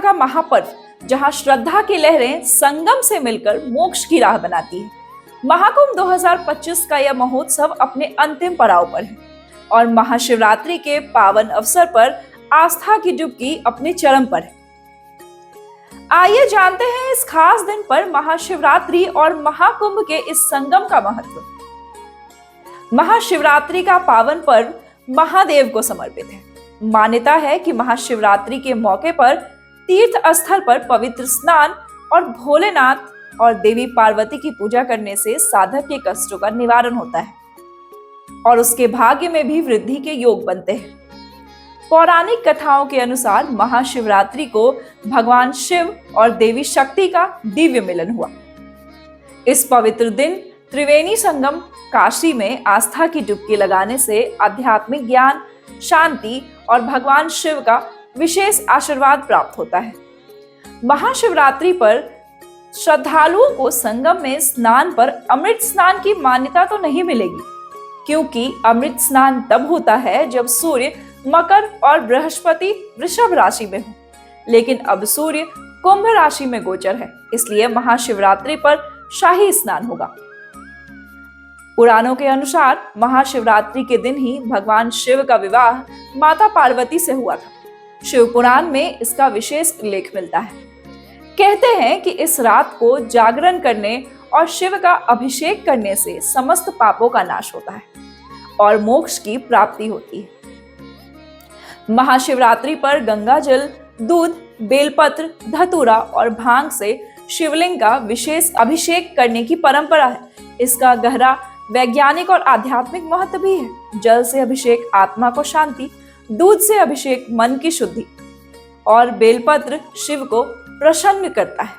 का महापर्व जहां श्रद्धा की लहरें संगम से मिलकर मोक्ष की राह बनाती है। महाकुंभ 2025 का यह महोत्सव अपने अंतिम पड़ाव पर है और महाशिवरात्रि के पावन अवसर पर आस्था की डुबकी अपने चरम पर है। आइए जानते हैं इस खास दिन पर महाशिवरात्रि और महाकुंभ के इस संगम का महत्व। महाशिवरात्रि का पावन पर्व महादेव को समर्पित है। मान्यता है कि महाशिवरात्रि के मौके पर तीर्थ स्थल पर पवित्र स्नान और भोलेनाथ और देवी पार्वती की पूजा करने से साधक के कष्टों का निवारण होता है और उसके भाग्य में भी वृद्धि के योग बनते हैं। पौराणिक कथाओं के अनुसार महाशिवरात्रि को भगवान शिव और देवी शक्ति का दिव्य मिलन हुआ। इस पवित्र दिन त्रिवेणी संगम काशी में आस्था की डुबकी लगाने से आध्यात्मिक ज्ञान, शांति और भगवान शिव का विशेष आशीर्वाद प्राप्त होता है। महाशिवरात्रि पर श्रद्धालुओं को संगम में स्नान पर अमृत स्नान की मान्यता तो नहीं मिलेगी, क्योंकि अमृत स्नान तब होता है जब सूर्य मकर और बृहस्पति वृषभ राशि में हो, लेकिन अब सूर्य कुंभ राशि में गोचर है, इसलिए महाशिवरात्रि पर शाही स्नान होगा। पुराणों के अनुसार महाशिवरात्रि के दिन ही भगवान शिव का विवाह माता पार्वती से हुआ था। शिव पुराण में इसका विशेष उल्लेख मिलता है। कहते हैं कि इस रात को जागरण करने और शिव का अभिषेक करने से समस्त पापों का नाश होता है और मोक्ष की प्राप्ति होती है। महाशिवरात्रि पर गंगा जल, दूध, बेलपत्र, धतूरा और भांग से शिवलिंग का विशेष अभिषेक करने की परंपरा है। इसका गहरा वैज्ञानिक और आध्यात्मिक महत्व भी है। जल से अभिषेक आत्मा को शांति, दूध से अभिषेक मन की शुद्धि और बेलपत्र शिव को प्रसन्न करता है।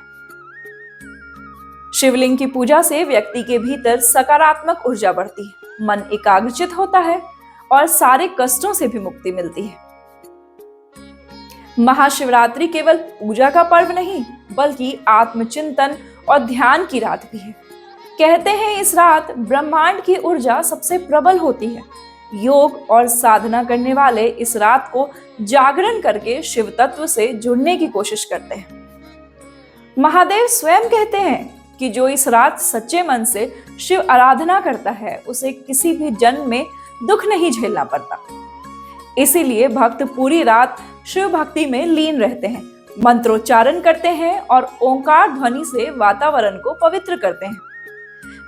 शिवलिंग की पूजा से व्यक्ति के भीतर सकारात्मक ऊर्जा बढ़ती है, मन एकाग्रचित होता है और सारे कष्टों से भी मुक्ति मिलती है। महाशिवरात्रि केवल पूजा का पर्व नहीं, बल्कि आत्मचिंतन और ध्यान की रात भी है। कहते हैं इस रात ब्रह्मांड की ऊर्जा सबसे प्रबल होती है। योग और साधना करने वाले इस रात को जागरण करके शिव तत्व से जुड़ने की कोशिश करते हैं। महादेव स्वयं कहते हैं कि जो इस रात सच्चे मन से शिव आराधना करता है, उसे किसी भी जन्म में दुख नहीं झेलना पड़ता। इसीलिए भक्त पूरी रात शिव भक्ति में लीन रहते हैं, मंत्रोच्चारण करते हैं और ओंकार ध्वनि से वातावरण को पवित्र करते हैं।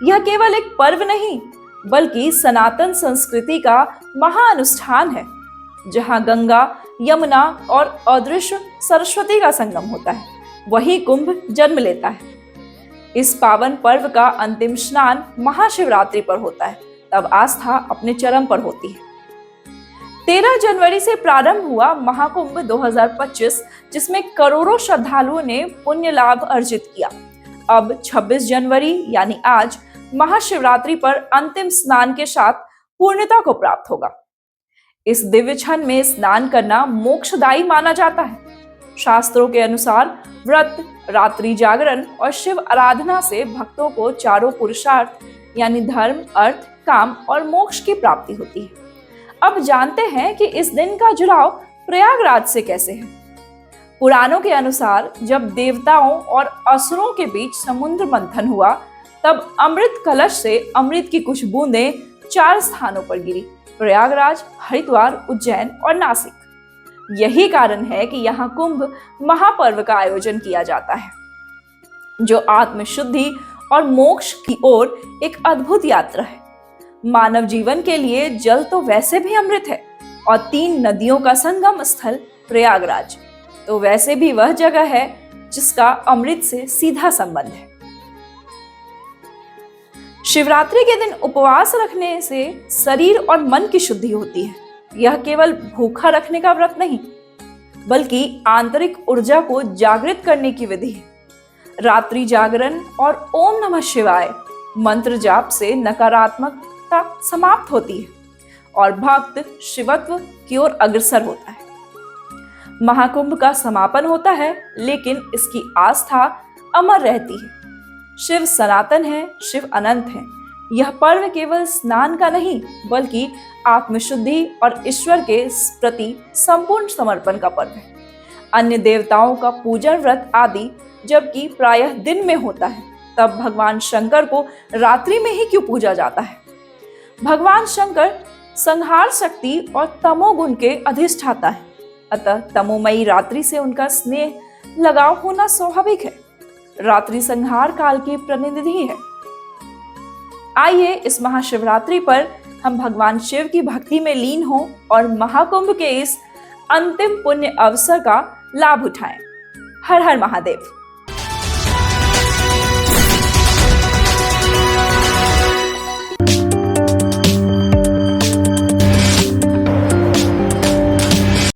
यह केवल एक पर्व नहीं, बल्कि सनातन संस्कृति का महाअनुष्ठान है, जहां गंगा, यमुना और अदृश्य सरस्वती का संगम होता है, वही कुंभ जन्म लेता है। इस पावन पर्व का अंतिम स्नान महाशिवरात्रि पर होता है, तब आस्था अपने चरम पर होती है। 13 जनवरी से प्रारंभ हुआ महाकुंभ 2025, जिसमें करोड़ों श्रद्धालुओं ने पुण्य लाभ अर्जित किया। अब 26 जनवरी यानी आज महाशिवरात्रि पर अंतिम स्नान के साथ पूर्णता को प्राप्त होगा। इस दिव्य क्षण में स्नान करना मोक्षदायी माना जाता है। शास्त्रों के अनुसार व्रत, रात्रि जागरण और शिव आराधना से भक्तों को चारों पुरुषार्थ यानी धर्म, अर्थ, काम और मोक्ष की प्राप्ति होती है। अब जानते हैं कि इस दिन का जुड़ाव प्रयागराज से कैसे है। पुराणों के अनुसार जब देवताओं और असुरों के बीच समुद्र मंथन हुआ, तब अमृत कलश से अमृत की कुछ बूंदें 4 स्थानों पर गिरी: प्रयागराज, हरिद्वार, उज्जैन और नासिक। यही कारण है कि यहाँ कुंभ महापर्व का आयोजन किया जाता है, जो आत्मशुद्धि और मोक्ष की ओर एक अद्भुत यात्रा है। मानव जीवन के लिए जल तो वैसे भी अमृत है और 3 नदियों का संगम स्थल प्रयागराज तो वैसे भी वह जगह है जिसका अमृत से सीधा संबंध है। शिवरात्रि के दिन उपवास रखने से शरीर और मन की शुद्धि होती है। यह केवल भूखा रखने का व्रत नहीं, बल्कि आंतरिक ऊर्जा को जागृत करने की विधि है। रात्रि जागरण और ओम नमः शिवाय मंत्र जाप से नकारात्मकता समाप्त होती है और भक्त शिवत्व की ओर अग्रसर होता है। महाकुंभ का समापन होता है, लेकिन इसकी आस्था अमर रहती है। शिव सनातन है, शिव अनंत है। यह पर्व केवल स्नान का नहीं, बल्कि आत्मशुद्धि और ईश्वर के प्रति संपूर्ण समर्पण का पर्व है। अन्य देवताओं का पूजन व्रत आदि जबकि प्रायः दिन में होता है, तब भगवान शंकर को रात्रि में ही क्यों पूजा जाता है? भगवान शंकर संहार शक्ति और तमोगुण के अधिष्ठाता है, अतः तमोमयी रात्रि से उनका स्नेह लगाव होना स्वाभाविक है। रात्रि संहार काल की प्रतिनिधि है। आइए इस महाशिवरात्रि पर हम भगवान शिव की भक्ति में लीन हों और महाकुंभ के इस अंतिम पुण्य अवसर का लाभ उठाएं। हर हर महादेव।